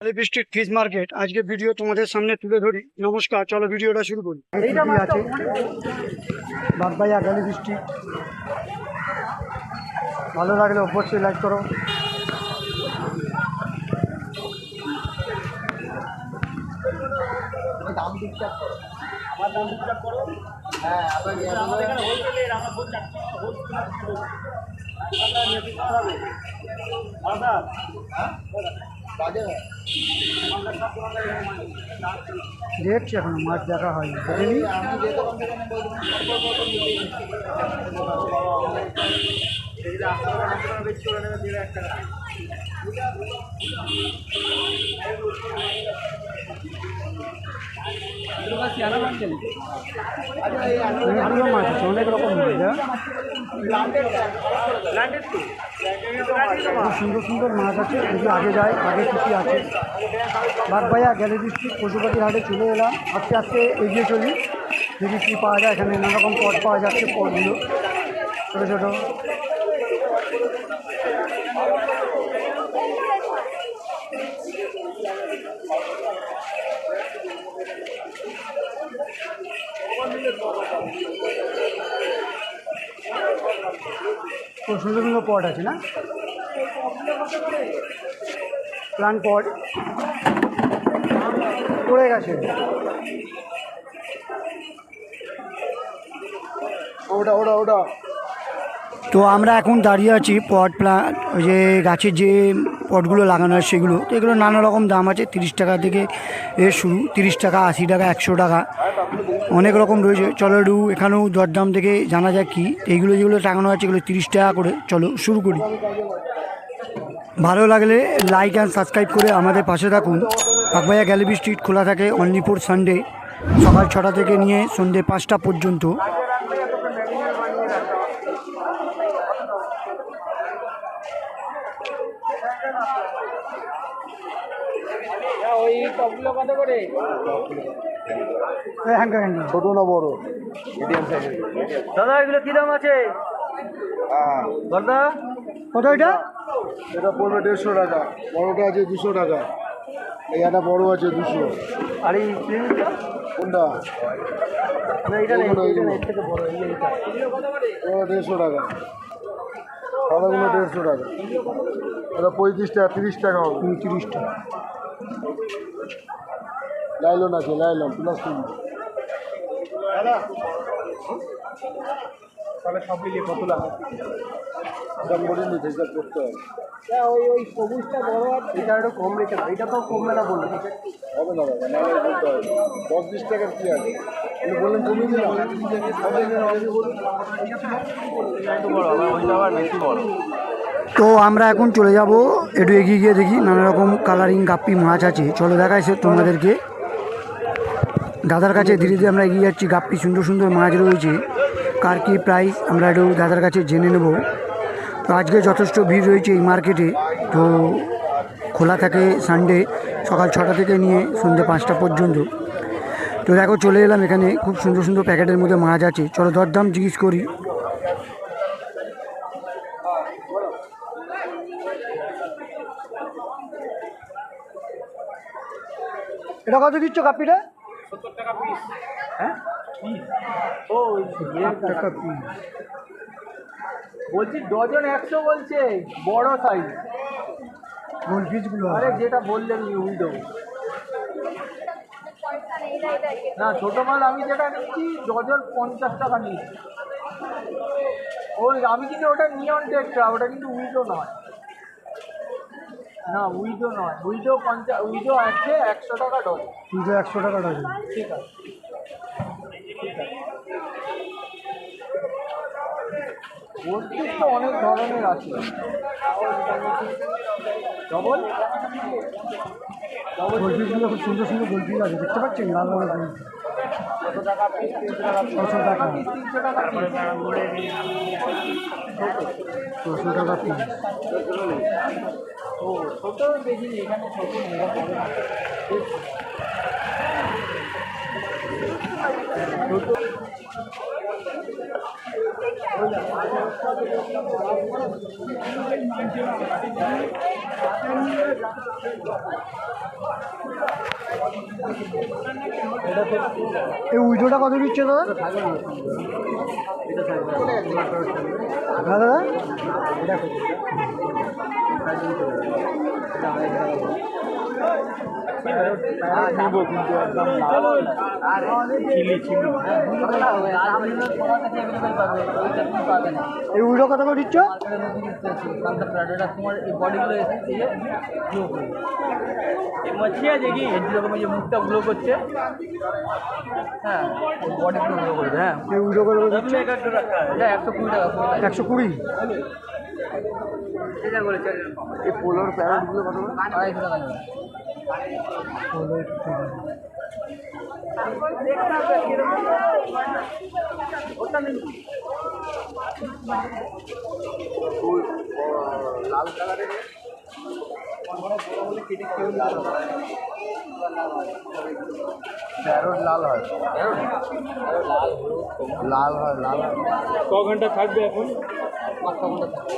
District fish market আজকে video তোমাদের সামনে তুলে ধরি। নমস্কার, চলো ভিডিওটা শুরু করি। আছে বাগবাইয়া গ্যালি ডিস্ট্রিক্ট, ভালো লাগলে অবশ্যই লাইক করো। দাম ঠিকঠাক করো, আমার দাম ঠিকঠাক করো। হ্যাঁ, আমাদের এখানে হোলসেলের আমরা বহুত দেখছি এখন মাছ দেখা হয়নি। আমি যে দোকান থেকে নেবো বেশি করে নেবে 1.5 টাকা। মাছ আছে, অনেক রকম মাছ। সুন্দর সুন্দর মাছ আছে, যদি আগে যায় আগে কী আছে। বাগবাইয়া গ্যালি ডিস্ট্রিক্ট পশুপাতি হাটে চলে এলাম। আস্তে আস্তে এগিয়ে চলি, দেখি কী পাওয়া যায়। এখানে নানা রকম পট পাওয়া যাচ্ছে, পটগুলো ছোটো ছোটো। সুন্দর সুন্দর পট আছে না, প্লান পট পড়ে গেছে। ওটা ওটা ওটা তো আমরা এখন দাঁড়িয়ে আছি পট প্লান্ট, ওই যে গাছের যে পটগুলো লাগানো হয় সেগুলো। তো এগুলো নানা রকম দাম আছে, 30 টাকা থেকে এর শুরু, 30 টাকা, 80 টাকা, 100 টাকা, অনেক রকম রয়েছে। চলো একটু এখানেও দরদাম থেকে জানা যায় কি। এইগুলো যেগুলো টাঙানো আছে এগুলো 30 টাকা করে। চলো শুরু করি। ভালো লাগলে লাইক অ্যান্ড সাবস্ক্রাইব করে আমাদের পাশে থাকুন। বাগবাইয়া গ্যালি ডিস্ট্রিক্ট খোলা থাকে অনলি ফর সানডে, সকাল 6টা থেকে নিয়ে সন্ধ্যে 5টা পর্যন্ত। ওই টপগুলো কত করে? ছোট না বড়? মিডিয়াম সাইজের। দাদা এগুলো কি দাম আছে? দাদা কত এটা? এটা পড়বে 150 টাকা, বড়টা আছে 200 টাকা, এই একটা বড় আছে 200। আর এই প্রিন্টটা কোনটা? এটা নেই, এইগুলো, এটা এর থেকে বড়। এইটা কত করে? ওটা 150 টাকা, সাদাগুলো 150 টাকা। এটা 35 টাকা, 30 টাকা হবে। 30 টাকা। লাইলন আছে, লাইলন প্লাস্টিক। তাহলে সব মিলিয়ে কত লাগে? দাম করে নিতে হিসাব করতে হবে। ওই সবুজটা বড় আছে, এটা একটু কম রেখে দাও। এটা তো কমবে না বললো। হবে না দাদা, নাহলে বলতে হবে 10-20 টাকার কি আছে। আপনি বললেন কমিয়ে দিলাম। তো আমরা এখন চলে যাব, একটু এগিয়ে গিয়ে দেখি নানা রকম কালারিং গাপ্পি মাছ আছে। চলো দেখাইছে তোমাদেরকে। দাদার কাছে ধীরে ধীরে আমরা এগিয়ে যাচ্ছি। গাপ্পি সুন্দর সুন্দর মাছ রয়েছে, কার কী প্রাইস আমরা একটু দাদার কাছে জেনে নেব। তো আজকে যথেষ্ট ভিড় রয়েছে এই মার্কেটে। তো খোলা থাকে সানডে সকাল 6টা থেকে নিয়ে সন্ধ্যে 5টা পর্যন্ত। তো দেখো চলে এলাম এখানে, খুব সুন্দর সুন্দর প্যাকেটের মধ্যে মাছ আছে। চলো দরদাম জিজ্ঞেস করি। এটা কত দিচ্ছ কাপিটা? 70 টাকা পিস। হ্যাঁ, ও 8 টাকা পিস। বলছি ডজন 100 বলছে, বড় সাইজ। গোল পিসগুলো আরে যেটা বললেন উল্টো না, ছোট মাল আমি যেটা নিচ্ছি ডজন 50 টাকা নিচ্ছি। ওই আমি কিন্তু ওটা নিয়ন টেক্সটা, ওটা কিন্তু উইডো নয়। না উইডো নয়, উইডো 50, উইডো আছে 100 টাকা ডজন। 100 টাকা ডজন। ঠিক আছে, গোলপিস তো অনেক ধরনের আছে। ডবল গোল পিসগুলো খুব সুন্দর সুন্দর গোল পিস আছে, দেখতে পাচ্ছেন লাল লাল গোল। কত টাকা পিস? 600 টাকা। 300 টাকা পিস। 600 টাকা পিস। ও ছোট দেখিনি, এখানে ছোট ছোট এই উইডোটা কত দিচ্ছে দাদা? হ্যাঁ দাদা, এই উইডো কত করে দিচ্ছ? তোমার এই বডিগুলো গ্লো করবে, এই মাছি আছে কি যেরকম যে মুখটা গ্লো করছে, হ্যাঁ বডিগুলো গ্লো করবে। হ্যাঁ এই উইডো কত করে দিচ্ছ? এটা 120 টাকা। 120। এটা বলেছে এই পোলোর প্যারেন্টগুলো কত করে? 250 টাকা নেবে। লাল কালারের প্যারট লাল হয়, লাল হয়, লাল হয়। ক ঘন্টা থাকবে এখন? 5 ঘন্টা থাকবে।